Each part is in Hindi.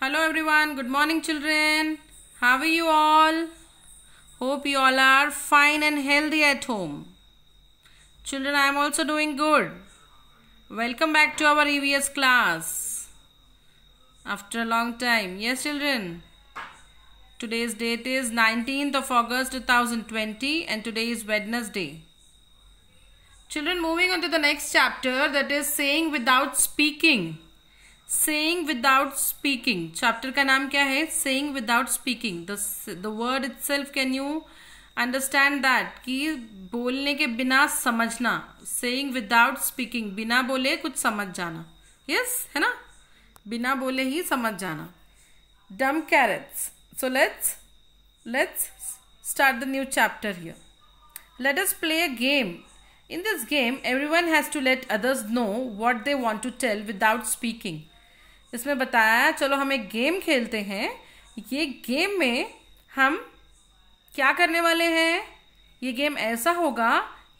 Hello everyone, good morning children. How are you all? Hope you all are fine and healthy at home. Children, I am also doing good. Welcome back to our EVS class. After a long time. Yes children. Today's date is 19th of August 2020 and today is Wednesday. Children, moving on to the next chapter, that is saying without speaking. Saying without speaking. Chapter का नाम क्या है? Saying without speaking. The word itself, can you understand that? कि बोलने के बिना समझना. Saying without speaking. बिना बोले कुछ समझ जाना. Yes, है ना? बिना बोले ही समझ जाना. Dumb carrots. So let's start the new chapter here. Let us play a game. In this game, everyone has to let others know what they want to tell without speaking. इसमें बताया, चलो हम एक गेम खेलते हैं. ये गेम में हम क्या करने वाले हैं? ये गेम ऐसा होगा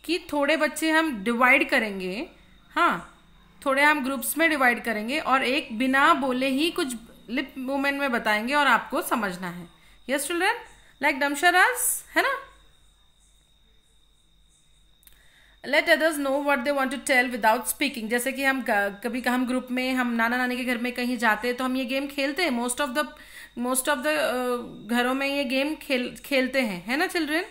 कि थोड़े बच्चे हम डिवाइड करेंगे. हाँ, थोड़े हम ग्रुप्स में डिवाइड करेंगे और एक बिना बोले ही कुछ लिप मूवमेंट में बताएंगे और आपको समझना है. यस चिल्ड्रन, लाइक डमशरास, है ना? Let others know what they want to tell without speaking. जैसे कि हम कभी हम ग्रुप में हम नाना नानी के घर में कहीं जाते हैं तो हम ये गेम खेलते हैं. मोस्ट ऑफ द घरों में ये गेम खेलते हैं, है ना चिल्ड्रन?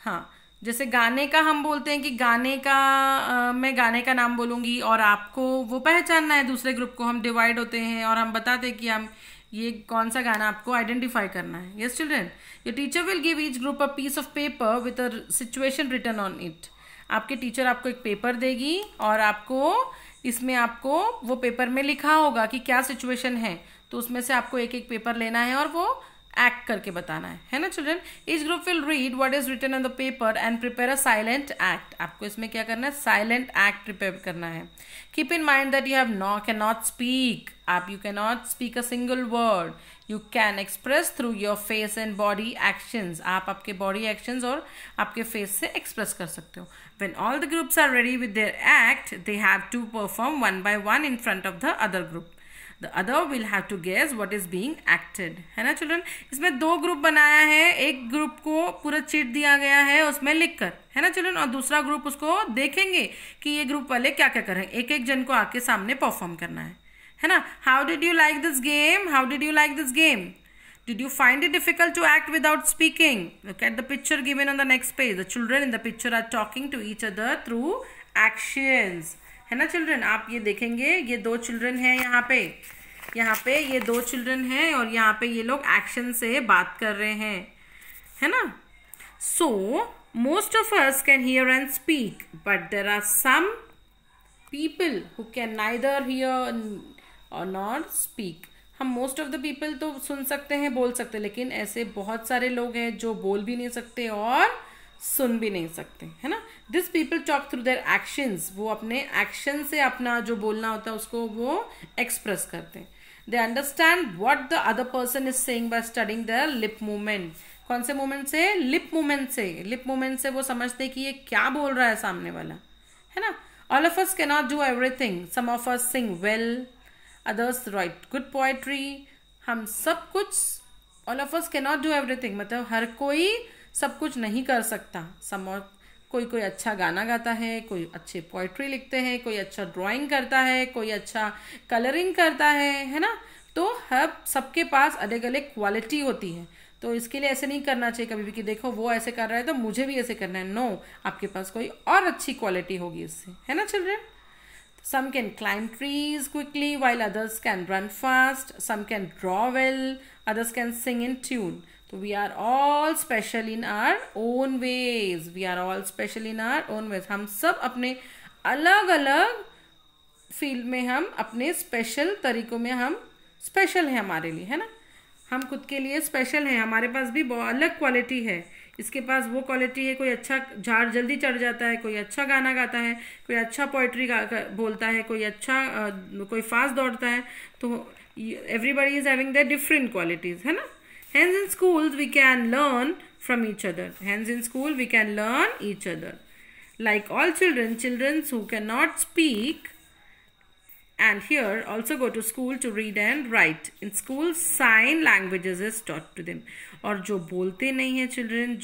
हाँ, जैसे गाने का हम बोलते हैं कि गाने का मैं गाने का नाम बोलूंगी और आपको वो पहचानना है. दूसरे ग्रुप को हम डिवाइड होते हैं और हम बताते हैं कि हम ये कौन सा गाना आपको आइडेंटिफाई करना है. Yes children, your teacher will give each group a piece of paper with a situation written on it. आपके टीचर आपको एक पेपर देगी और आपको इसमें आपको वो पेपर में लिखा होगा कि क्या सिचुएशन है. तो उसमें से आपको एक एक पेपर लेना है और वो एक्ट करके बताना है ना children? Each group will read what is written on the paper and prepare a silent act. आपको इसमें क्या करना है? साइलेंट एक्ट प्रिपेयर करना है. Keep in mind that you have can not speak. You can not speak a single word. You can express through your face and body actions. आप आपके बॉडी एक्शंस और आपके फेस से एक्सप्रेस कर सकते हो. When all the groups are ready with their act, they have to perform one by one in front of the other group. The other will have to guess what is being acted. है ना चिल्ड्रन? इसमें दो ग्रुप बनाया है. एक ग्रुप को पूरा चिट दिया गया है उसमें लिखकर, है ना चिल्ड्रन? और दूसरा ग्रुप उसको देखेंगे कि ये ग्रुप वाले क्या क्या कर रहे हैं. एक एक जन को आके सामने परफॉर्म करना है ना? How did you like this game? How did you like this game? Did you find it difficult to act without speaking? Look at the picture given on the next page. The children in the picture are talking to each other through actions. है ना चिल्ड्रन? आप ये देखेंगे, ये दो चिल्ड्रन हैं यहाँ पे ये दो चिल्ड्रन हैं और यहाँ पे ये लोग एक्शन से बात कर रहे हैं, है ना? So most of us can hear and speak, but there are some people who can neither hear or not speak. हम मोस्ट ऑफ द पीपल तो सुन सकते हैं, बोल सकते हैं, लेकिन ऐसे बहुत सारे लोग हैं जो बोल भी नहीं सकते और सुन भी नहीं सकते, है ना? This people talk through their actions. वो अपने एक्शन से अपना जो बोलना होता है उसको वो एक्सप्रेस करते हैं. They understand what the other person is saying by studying there lip movement. कौन से मूवमेंट से? लिप मूवमेंट से. लिप मूवमेंट से वो समझते हैं कि ये क्या बोल रहा है सामने वाला, है ना? All of us can not do everything. Some of us sing well, others write good poetry. हम सब कुछ, all of us cannot do everything. मतलब हर कोई सब कुछ नहीं कर सकता. कोई अच्छा गाना गाता है, कोई अच्छे पोएट्री लिखते हैं, कोई अच्छा ड्राइंग करता है, कोई अच्छा कलरिंग करता है ना? तो हर सबके पास अलग अलग क्वालिटी होती है. तो इसके लिए ऐसे नहीं करना चाहिए कभी भी कि देखो वो ऐसे कर रहा है तो मुझे भी ऐसे करना है. नो, आपके पास कोई और अच्छी क्वालिटी होगी इससे, है ना children? Some can climb trees quickly while others can run fast. Some can draw well, others can sing in tune. So we are all special in our own ways. We are all special in our own ways. हम सब अपने अलग अलग फील्ड में हम अपने स्पेशल तरीकों में हम स्पेशल हैं हमारे लिए, है ना? हम खुद के लिए स्पेशल हैं. हमारे पास भी बहुत अलग क्वालिटी है. इसके पास वो क्वालिटी है, कोई अच्छा झाड़ जल्दी चढ़ जाता है, कोई अच्छा गाना गाता है, कोई अच्छा पोइट्री बोलता है, कोई फास्ट दौड़ता है. तो everybody is having their different qualities, है ना? Hence in schools we can learn from each other. Hence in school we can learn each other. Like all children who cannot speak And here also go to school to read and write. In school sign languages is taught to them. और जो बोलते नहीं हैं children,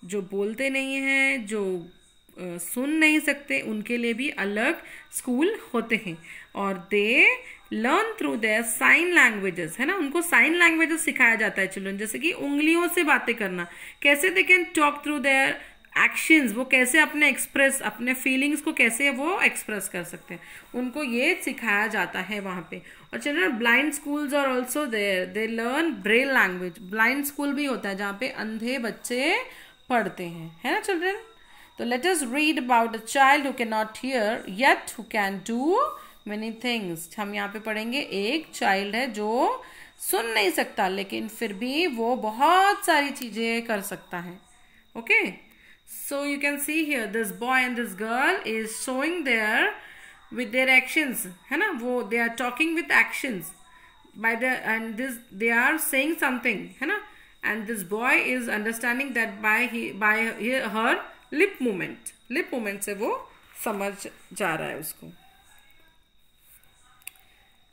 जो बोलते नहीं हैं, जो सुन नहीं सकते, उनके लिए भी अलग स्कूल होते हैं और they learn through their sign languages, है ना. उनको साइन लैंग्वेजेस सिखाया जाता है चिल्ड्रन, जैसे कि उंगलियों से बातें करना, कैसे they can talk through their actions, वो कैसे अपने फीलिंग्स को कैसे वो एक्सप्रेस कर सकते हैं, उनको ये सिखाया जाता है वहाँ पे. और children blind schools are also there, they learn braille language. Blind school भी होता है जहाँ पे अंधे बच्चे पढ़ते हैं, है ना चिल्ड्रन. तो let us read about a child who can not here yet who can do many things. हम यहाँ पे पढ़ेंगे एक चाइल्ड है जो सुन नहीं सकता लेकिन फिर भी वो बहुत सारी चीजें कर सकता है. Okay, so you can see here this boy and this girl is showing with their actions, है ना. वो they are talking with actions and they are saying something, है ना. And this boy is understanding that by her lip movement से वो समझ जा रहा है उसको.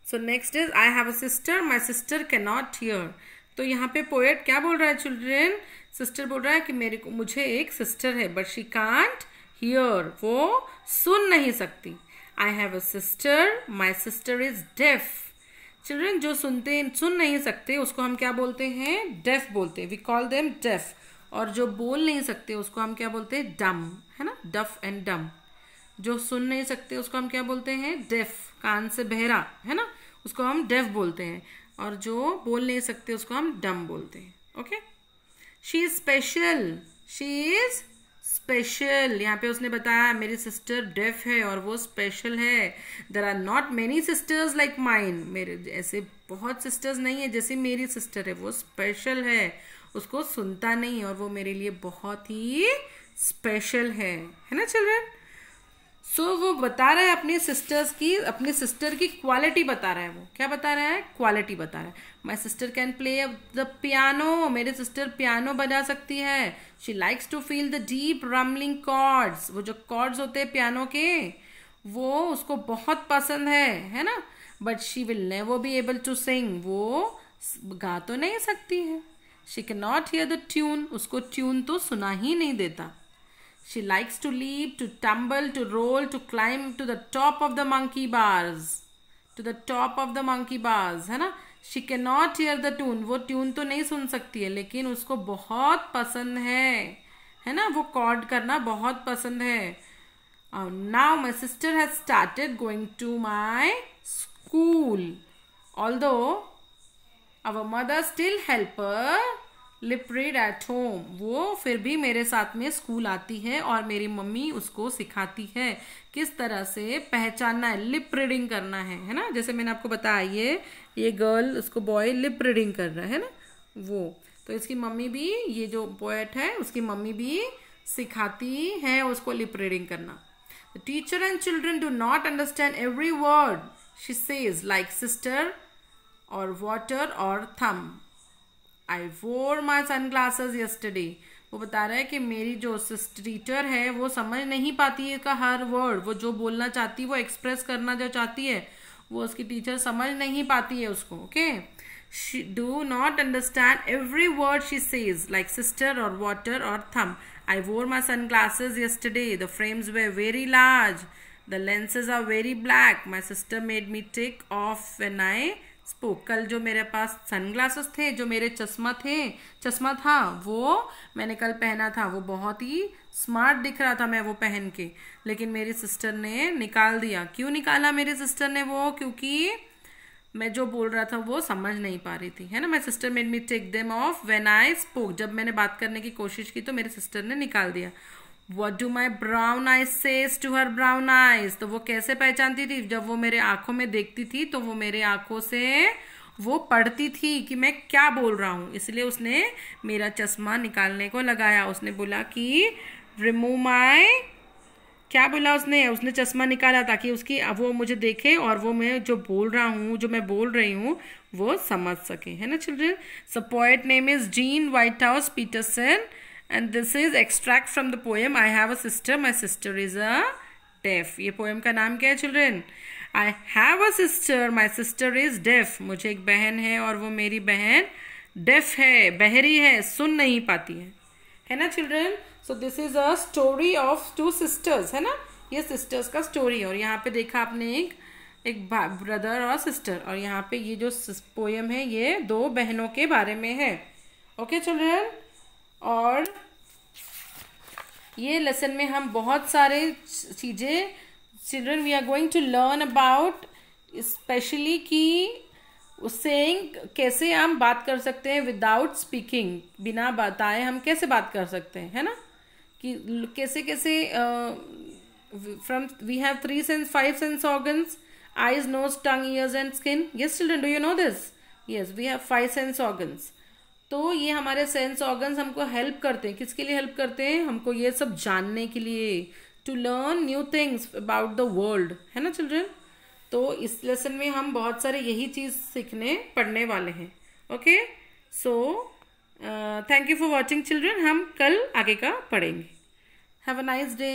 So next is I have a sister, my sister cannot hear. तो यहाँ पे पोएट क्या बोल रहा है चिल्ड्रेन, सिस्टर बोल रहा है कि मुझे एक सिस्टर है बट शी कांट हियर, वो सुन नहीं सकती. I have a sister, my sister is deaf. Children जो सुन नहीं सकते उसको हम क्या बोलते हैं, डेफ बोलते हैं. We call them deaf. और जो बोल नहीं सकते उसको हम क्या बोलते हैं, डम, है ना. डफ एंड डम. जो सुन नहीं सकते उसको हम क्या बोलते हैं, डेफ, कान से बहरा, है ना, उसको हम डेफ बोलते हैं. और जो बोल नहीं सकते उसको हम डम बोलते हैं. Okay, she is special, she is special. यहाँ पे उसने बताया मेरी सिस्टर डेफ है और वो स्पेशल है. There are not many sisters like mine, मेरे ऐसे बहुत सिस्टर्स नहीं है जैसे मेरी सिस्टर है, वो स्पेशल है, उसको सुनता नहीं और वो मेरे लिए बहुत ही स्पेशल है ना चिल्ड्रन. सो वो बता रहा है अपनी सिस्टर की क्वालिटी बता रहा है. वो क्या बता रहा है, क्वालिटी बता रहा है. My sister can play the piano, मेरी सिस्टर पियानो बजा सकती है. She likes to feel the deep rumbling chords, वो जो कॉर्ड्स होते हैं पियानो के वो उसको बहुत पसंद है ना. But she will never be able to sing, वो गा तो नहीं सकती है. She can not hear the tune, उसको ट्यून तो सुना ही नहीं देता. She likes to leap, to tumble, to roll, to climb to the top of the monkey bars. है ना. She cannot hear the tune. वो ट्यून तो नहीं सुन सकती है लेकिन उसको बहुत पसंद है ना, वो कॉर्ड करना बहुत पसंद है. Now my sister has started going to my school. Although our mother still help her lip read at home, वो फिर भी मेरे साथ में स्कूल आती है और मेरी मम्मी उसको सिखाती है किस तरह से पहचानना है, लिप रीडिंग करना है ना. जैसे मैंने आपको बताया ये गर्ल उसको बॉय लिप रीडिंग कर रहा है ना वो. तो इसकी मम्मी भी, ये जो पोएट है उसकी मम्मी भी सिखाती है उसको लिप रीडिंग करना. The teacher and children do not understand every word she says, like sister और वाटर और थम. I wore my sunglasses yesterday. वो बता रहा है कि मेरी जो टीचर है वो समझ नहीं पाती है का हर वर्ड, वो जो बोलना चाहती है, वो एक्सप्रेस करना जो चाहती है वो उसकी टीचर समझ नहीं पाती है उसको. Okay, she do not understand every word she says, like sister or water or thumb. I wore my sunglasses yesterday. The frames were very large. The lenses are very black. My sister made me take off when I spoke. कल जो मेरे पास सनग्लासेस थे, जो मेरे चश्मा था वो मैंने कल पहना था, वो बहुत ही स्मार्ट दिख रहा था मैं वो पहन के, लेकिन मेरी सिस्टर ने निकाल दिया. क्यों निकाला मेरी सिस्टर ने वो, क्योंकि मैं जो बोल रहा था वो समझ नहीं पा रही थी, है ना. My sister made me take them off when I spoke. जब मैंने बात करने की कोशिश की तो मेरी सिस्टर ने निकाल दिया. What do my brown eyes says to her brown eyes? तो वो कैसे पहचानती थी, जब वो मेरे आंखों में देखती थी तो वो मेरे आंखों से वो पढ़ती थी कि मैं क्या बोल रहा हूँ, इसलिए उसने मेरा चश्मा निकालने को लगाया. उसने बोला कि रिमूव माई, क्या बोला उसने चश्मा निकाला ताकि उसकी वो मुझे देखे और वो मैं जो बोल रहा हूँ, जो मैं बोल रही हूँ वो समझ सके, है ना children. So poet name is Jean Whitehouse Peterson. And this is extract from the poem I have a sister, my sister is a deaf. ये poem का नाम क्या है children? I have a sister, my sister is deaf, मुझे एक बहन है और वो मेरी बहन डेफ है, बहरी है, सुन नहीं पाती है ना children. So this is a story of two sisters, है ना, ये सिस्टर्स का स्टोरी है। और यहाँ पे देखा आपने एक ब्रदर और सिस्टर, और यहाँ पे ये जो पोयम है ये दो बहनों के बारे में है। ओके चिल्ड्रन, और ये लेसन में हम बहुत सारे चीज़ें children we are going to learn about, specially कि सेइंग कैसे हम बात कर सकते हैं विदाउट स्पीकिंग, बिना बताए हम कैसे बात कर सकते हैं, है ना, कि कैसे कैसे from we have 3 sense 5 sense organs, eyes nose tongue ears and skin. Yes children, do you know this? Yes, we have 5 sense organs. तो ये हमारे सेंस ऑर्गन्स हमको हेल्प करते हैं, किसके लिए हेल्प करते हैं? हमको ये सब जानने के लिए, to learn new things about the world, है ना चिल्ड्रन। तो इस लेसन में हम बहुत सारे यही चीज़ सीखने पढ़ने वाले हैं। Okay, so thank you for watching children, हम कल आगे का पढ़ेंगे। Have a nice day.